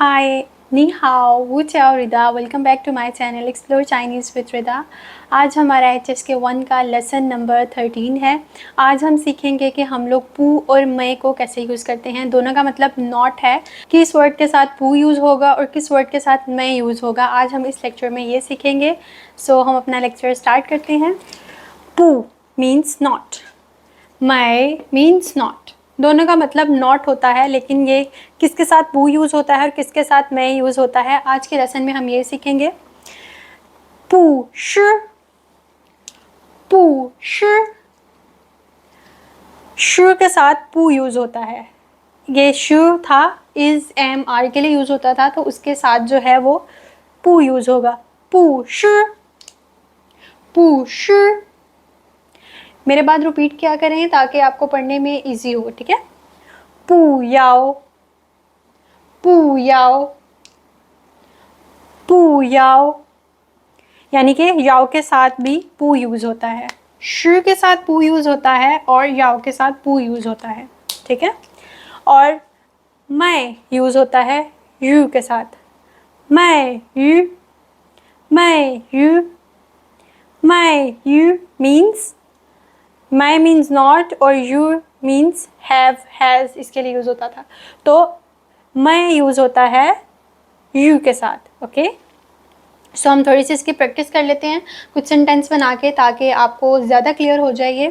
हाय, नी हाओ, वू चाओ Rida, welcome back to my channel explore Chinese with Rida. आज हमारा HSK 1 का लेसन नंबर 13 है। आज हम सीखेंगे कि हम लोग पू और मई को कैसे यूज़ करते हैं। दोनों का मतलब नॉट है, किस वर्ड के साथ पू यूज़ होगा और किस वर्ड के साथ मई यूज़ होगा। आज हम इस लेक्चर में ये सीखेंगे। सो हम अपना लेक्चर स्टार्ट करते हैं। पू मीन्स नॉट, मई मीन्स नॉट। दोनों का मतलब नॉट होता है, लेकिन ये किसके साथ पू यूज़ होता है और किसके साथ मई यूज़ होता है, आज के लेसन में हम ये सीखेंगे। पू श, पू श, श के साथ पू यूज़ होता है। ये श था, इज एम आर के लिए यूज़ होता था, तो उसके साथ जो है वो पू यूज़ होगा। पू श, पू श। मेरे बाद रिपीट किया करें ताकि आपको पढ़ने में इजी हो, ठीक है। पू याओ, पू याओ, पू याओ, यानी कि याओ के साथ भी पू यूज़ होता है, श के साथ पू यूज़ होता है और याओ के साथ पू यूज़ होता है, ठीक है। और मैं यूज़ होता है यू के साथ। मैं यू, मैं यू, मैं यू मीन्स, मैं मीन्स नॉट और यू मीन्स हैव, हैज़, इसके लिए यूज़ होता था। तो मैं यूज़ होता है यू के साथ, ओके। सो हम थोड़ी सी इसकी प्रैक्टिस कर लेते हैं कुछ सेंटेंस बना के, ताकि आपको ज़्यादा क्लियर हो जाए ये।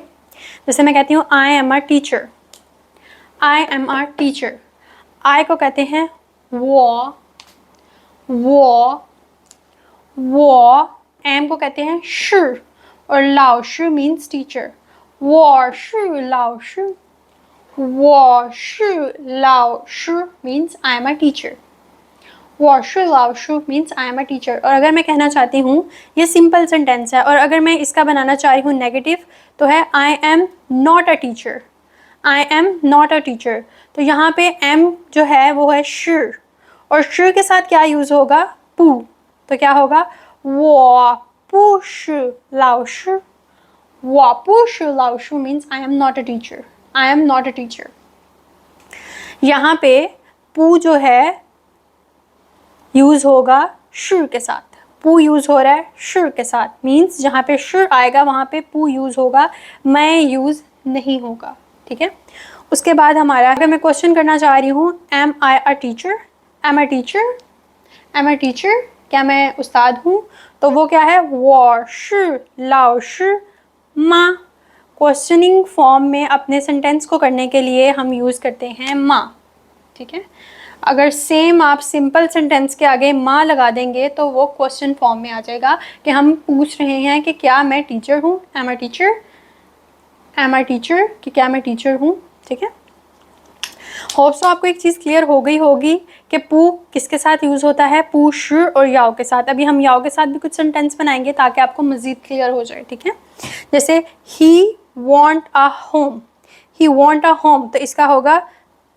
जैसे मैं कहती हूँ I am a teacher, I am a teacher. I को कहते हैं वो, वो। एम को कहते हैं शु, और लाओ शु मीन्स टीचर। वो शु लाओ शु, वो शु लाओ शु means I am a teacher. वॉशु लाओशु means I am a teacher. और अगर मैं कहना चाहती हूँ, ये सिंपल सेंटेंस है, और अगर मैं इसका बनाना चाह रही हूँ नेगेटिव, तो है आई am not a teacher, I am not a teacher. तो यहाँ पे एम जो है वो है शु, और शु के साथ क्या यूज़ होगा, पू। तो क्या होगा, वो पू शु लाओशु, वो पू शु लाओशु means I am not a teacher, I am not a teacher. यहाँ पे पू जो है यूज़ होगा शुर के साथ। पू यूज़ हो रहा है शुर के साथ, मीन्स जहाँ पे शुर आएगा वहाँ पे पू यूज़ होगा, मैं यूज़ नहीं होगा, ठीक है। उसके बाद हमारा, अगर मैं क्वेश्चन करना चाह रही हूँ, am I a teacher, am a teacher, am a teacher, क्या मैं उस्ताद हूँ, तो वो क्या है, वो शु लाओ शु माँ। क्वेश्चनिंग फॉर्म में अपने सेंटेंस को करने के लिए हम यूज़ करते हैं माँ, ठीक है। अगर सेम आप सिंपल सेंटेंस के आगे माँ लगा देंगे तो वो क्वेश्चन फॉर्म में आ जाएगा कि हम पूछ रहे हैं कि क्या मैं टीचर हूँ, M a teacher, am a teacher, कि क्या मैं टीचर हूँ, ठीक है। होप सो आपको एक चीज़ क्लियर हो गई होगी कि पू किसके साथ यूज़ होता है, पू शु और याओ के साथ। अभी हम याओ के साथ भी कुछ सेंटेंस बनाएंगे ताकि आपको मज़ीद क्लियर हो जाए, ठीक है। जैसे he want a home, he want a home, तो इसका होगा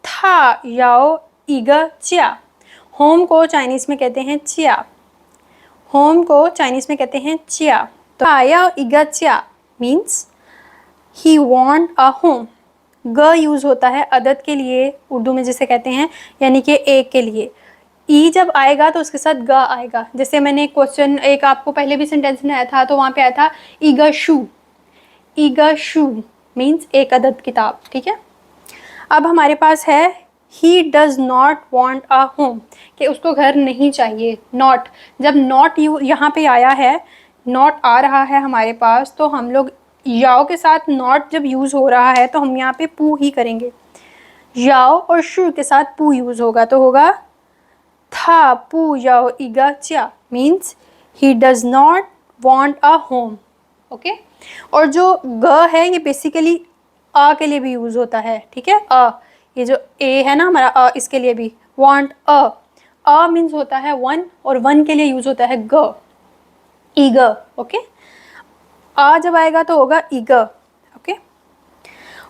था याओ इगा चिया। होम को चाइनीज़ में कहते हैं चिया, होम को चाइनीज़ में कहते हैं चिया। तो आया Eega chia means he want a home. ग यूज़ होता है अदद के लिए, उर्दू में जिसे कहते हैं, यानी कि एक के लिए। ई जब आएगा तो उसके साथ ग आएगा। जैसे मैंने क्वेश्चन एक आपको पहले भी सेंटेंस में आया था, तो वहाँ पे आया था ईगा शू, ईगा शू मीन्स एक अदद किताब, ठीक है। अब हमारे पास है he does not want a home, कि उसको घर नहीं चाहिए। नॉट, जब नॉट यहाँ पे आया है, नॉट आ रहा है हमारे पास, तो हम लोग याओ के साथ नॉट जब यूज़ हो रहा है तो हम यहाँ पे पू ही करेंगे। याओ और शु के साथ पू यूज़ होगा, तो होगा था पू याओ इगा च्या means he does not want a home, okay. और जो ग है ये बेसिकली अ के लिए भी यूज़ होता है, ठीक है। अ, ये जो ए है ना हमारा, अ, इसके लिए भी वांट अ मीन्स होता है वन, और वन के लिए यूज़ होता है ग, ईगर, ओके। अ जब आएगा तो होगा ईगर, ओके।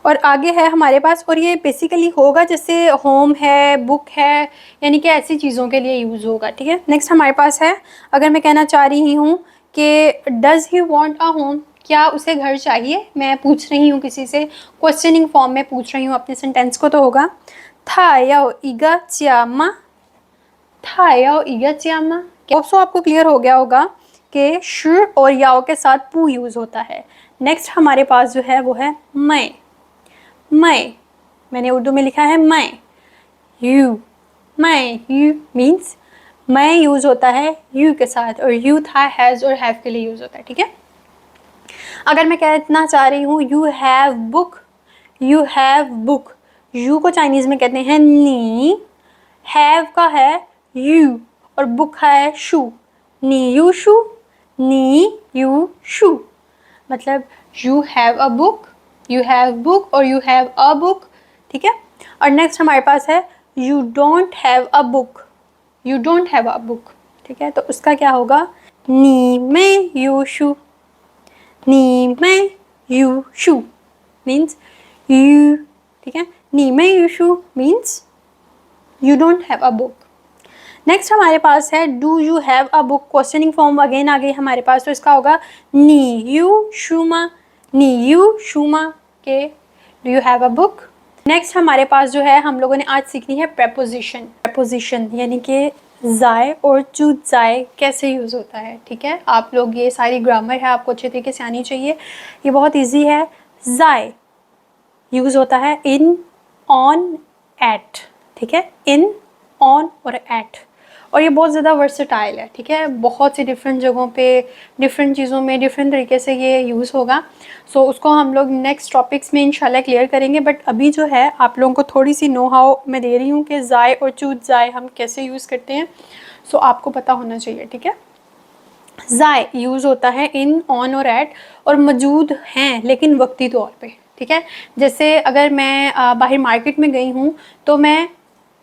और आगे है हमारे पास, और ये बेसिकली होगा जैसे होम है, बुक है, यानी कि ऐसी चीज़ों के लिए यूज़ होगा, ठीक है। नेक्स्ट हमारे पास है, अगर मैं कहना चाह रही हूँ कि does he want a home, क्या उसे घर चाहिए, मैं पूछ रही हूँ किसी से, क्वेश्चनिंग फॉर्म में पूछ रही हूँ अपने सेंटेंस को, तो होगा था याओ इगा च्या मा, था याओ इया च्यामा। होप्सो आपको क्लियर हो गया होगा कि शु और याओ के साथ पू यूज होता है। नेक्स्ट हमारे पास जो है वो है मैं। मैं, मैंने उर्दू में लिखा है मैं। यू, मैं, यू मीन्स मैं यूज होता है यू के साथ, और यू था हैज और हैव के लिए यूज होता है, ठीक है। अगर मैं कहना चाह रही हूँ you have book, you have book, you को चाइनीज में कहते हैं नी, हैव का है यू और बुक है शू, नी यू शू, नी यू शू, मतलब you have a book, you have book और यू हैव अ बुक, ठीक है। और नेक्स्ट हमारे पास है you don't have a book, you don't have a book, ठीक है। तो उसका क्या होगा, नी में यू शू, नी में यू शू मीन्स यू, ठीक है। नी में यू शू means you don't have a book. Next हमारे पास है do you have a book, questioning form again आ गई हमारे पास, तो इसका होगा नी यू शुमा, नी यू शुमा के do you have a book. Next हमारे पास जो है हम लोगों ने आज सीखनी है प्रेपोजिशन। प्रेपोजिशन यानी कि जाए और चूज जाए कैसे यूज़ होता है, ठीक है। आप लोग ये सारी ग्रामर है आपको अच्छे तरीके से आनी चाहिए, ये बहुत ईजी है। जाए यूज़ होता है इन, ऑन, एट, ठीक है, इन, ऑन और एट, और ये बहुत ज़्यादा वर्सेटाइल है, ठीक है। बहुत सी डिफरेंट जगहों पे डिफरेंट चीज़ों में डिफरेंट तरीके से ये यूज़ होगा। सो उसको हम लोग नेक्स्ट टॉपिक्स में इंशाल्लाह क्लियर करेंगे, बट अभी जो है आप लोगों को थोड़ी सी नो हाउ मैं दे रही हूँ कि जाए और चूज जाए हम कैसे यूज़ करते हैं, सो आपको पता होना चाहिए, ठीक है। जाए यूज़ होता है इन, ऑन और एट, और मौजूद हैं लेकिन वक्ती तौर पे, ठीक है। जैसे अगर मैं बाहर मार्केट में गई हूँ तो मैं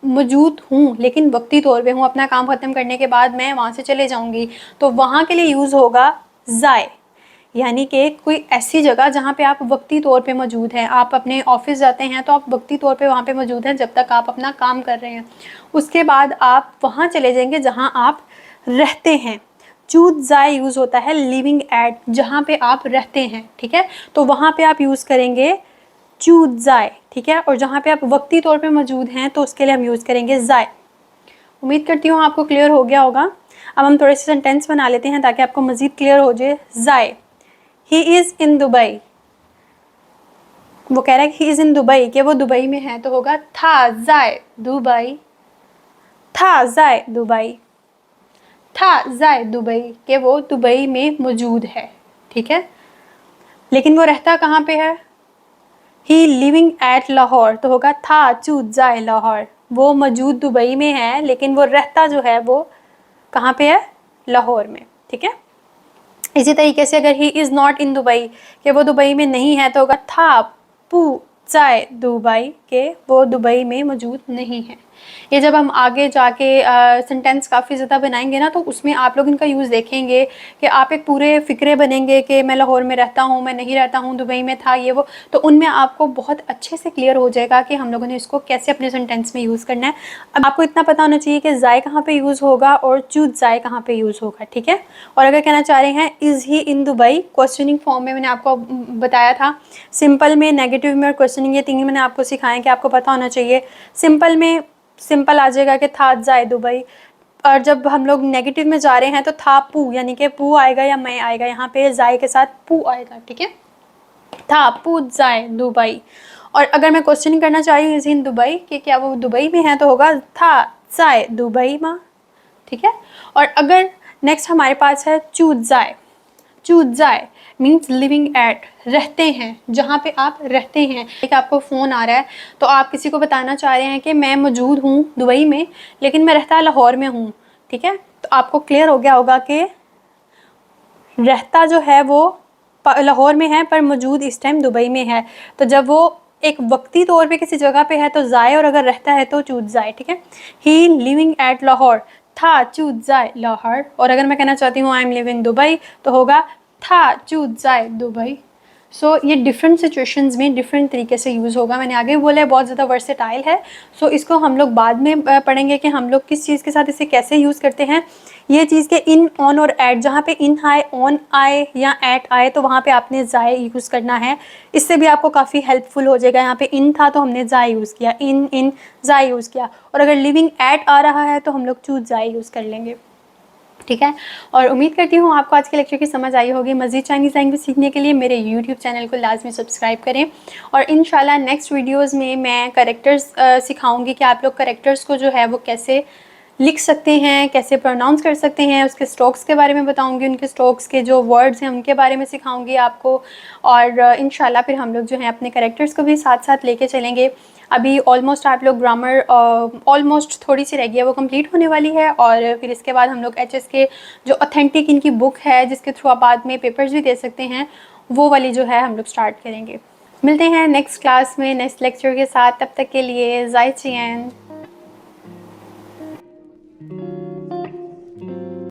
मौजूद हूँ लेकिन वक्ती तौर पे हूँ, अपना काम ख़त्म करने के बाद मैं वहाँ से चले जाऊँगी, तो वहाँ के लिए यूज़ होगा जाए, यानी कि कोई ऐसी जगह जहाँ पे आप वक्ती तौर पे मौजूद हैं। आप अपने ऑफिस जाते हैं तो आप वक्ती तौर पे वहाँ पे मौजूद हैं जब तक आप अपना काम कर रहे हैं, उसके बाद आप वहाँ चले जाएंगे जहाँ आप रहते हैं। चूज जाए यूज़ होता है लिविंग एट, जहाँ पे आप रहते हैं, ठीक है, तो वहाँ पे आप यूज़ करेंगे चूज जाए, ठीक है। और जहाँ पे आप वक्ती तौर पे मौजूद हैं तो उसके लिए हम यूज़ करेंगे जाए। उम्मीद करती हूँ आपको क्लियर हो गया होगा। अब हम थोड़े से सेंटेंस बना लेते हैं ताकि आपको मज़ीद क्लियर हो जाए। जाए, ही इज़ इन दुबई, वो कह रहा है कि ही इज़ इन दुबई, कि वो दुबई में है, तो होगा था जाए दुबई, था जाए दुबई, था जाए दुबई, कि वो दुबई में मौजूद है, ठीक है। लेकिन वो रहता कहाँ पे है, ही लिविंग एट लाहौर, तो होगा था चूज जाए लाहौर, वो मौजूद दुबई में है लेकिन वो रहता जो है वो कहाँ पे है, लाहौर में, ठीक है। इसी तरीके से अगर he is not in Dubai, कि वो दुबई में नहीं है, तो होगा था पू चाय दुबई, के वो दुबई में मौजूद नहीं है। ये जब हम आगे जाके सेंटेंस काफ़ी ज़्यादा बनाएंगे ना, तो उसमें आप लोग इनका यूज़ देखेंगे कि आप एक पूरे फ़िक्रे बनेंगे कि मैं लाहौर में रहता हूँ, मैं नहीं रहता हूँ, दुबई में था, ये वो, तो उनमें आपको बहुत अच्छे से क्लियर हो जाएगा कि हम लोगों ने इसको कैसे अपने सेंटेंस में यूज़ करना है। अब आपको इतना पता होना चाहिए कि जाए कहाँ पर यूज़ होगा और चूज जाए कहाँ पर यूज़ होगा, ठीक है। और अगर कहना चाह रहे हैं is he in Dubai, questioning form में मैंने आपको बताया था, सिंपल में, नेगेटिव में और क्वेश्चनिंग, ये तीन ही मैंने आपको सिखाए कि आपको पता होना चाहिए। सिंपल में सिंपल आ जाएगा कि था जाए दुबई, और जब हम लोग नेगेटिव में जा रहे हैं तो था पू, यानी कि पू आएगा या मैं आएगा, यहाँ पे जाए के साथ पू आएगा, ठीक है, था पू जाए दुबई। और अगर मैं क्वेश्चनिंग करना चाह रही हूँ इज़ इन दुबई, कि क्या वो दुबई में है, तो होगा था जाए दुबई माँ, ठीक है। और अगर नेक्स्ट हमारे पास है चूज जाए, चूज जाए मीन्स लिविंग एट, रहते हैं, जहाँ पे आप रहते हैं। एक आपको फ़ोन आ रहा है तो आप किसी को बताना चाह रहे हैं कि मैं मौजूद हूँ दुबई में लेकिन मैं रहता लाहौर में हूँ, ठीक है। तो आपको क्लियर हो गया होगा कि रहता जो है वो लाहौर में है पर मौजूद इस टाइम दुबई में है। तो जब वो एक वक्ती तौर पे किसी जगह पे है तो जाए, और अगर रहता है तो चूज जाए, ठीक है। ही लिविंग एट लाहौर, था चूज जाए लाहौर। और अगर मैं कहना चाहती हूँ आई एम लिविंग दुबई, तो होगा था चूज जाए दुबई। सो ये डिफरेंट सिचुएशंस में डिफरेंट तरीके से यूज़ होगा। मैंने आगे बोला है बहुत ज़्यादा वर्सेटाइल है। सो इसको हम लोग बाद में पढ़ेंगे कि हम लोग किस चीज़ के साथ इसे कैसे यूज़ करते हैं। ये चीज़ के इन, ऑन और एट, जहाँ पे इन आए, ऑन आए या एट आए तो वहाँ पे आपने ज़ाय यूज़ करना है। इससे भी आपको काफ़ी हेल्पफुल हो जाएगा। यहाँ पे इन था तो हमने ज़ाय यूज़ किया, इन ज़ाय यूज़ किया। और अगर लिविंग एट आ रहा है तो हम लोग चूज ज़ाय यूज़ कर लेंगे। ठीक है, और उम्मीद करती हूँ आपको आज के लेक्चर की समझ आई होगी। मज़ीद चाइनीज़ लैंग्वेज सीखने के लिए मेरे यूट्यूब चैनल को लाजमी सब्सक्राइब करें। और इंशाल्लाह नेक्स्ट वीडियोस में मैं करेक्टर्स सिखाऊंगी कि आप लोग करेक्टर्स को जो है वो कैसे लिख सकते हैं, कैसे प्रोनाउंस कर सकते हैं, उसके स्ट्रोक्स के बारे में बताऊंगी, उनके स्ट्रोक्स के जो वर्ड्स हैं उनके बारे में सिखाऊंगी आपको। और इंशाल्लाह फिर हम लोग जो है अपने करेक्टर्स को भी साथ साथ लेके चलेंगे। अभी ऑलमोस्ट आप लोग ग्रामर ऑलमोस्ट थोड़ी सी रह गई है, वो कंप्लीट होने वाली है। और फिर इसके बाद हम लोग एचएस के जो ऑथेंटिक इनकी बुक है जिसके थ्रू आप बाद में पेपर्स भी दे सकते हैं, वो वाली जो है हम लोग स्टार्ट करेंगे। मिलते हैं नेक्स्ट क्लास में नेक्स्ट लेक्चर के साथ। तब तक के लिए ज़ाय चियन।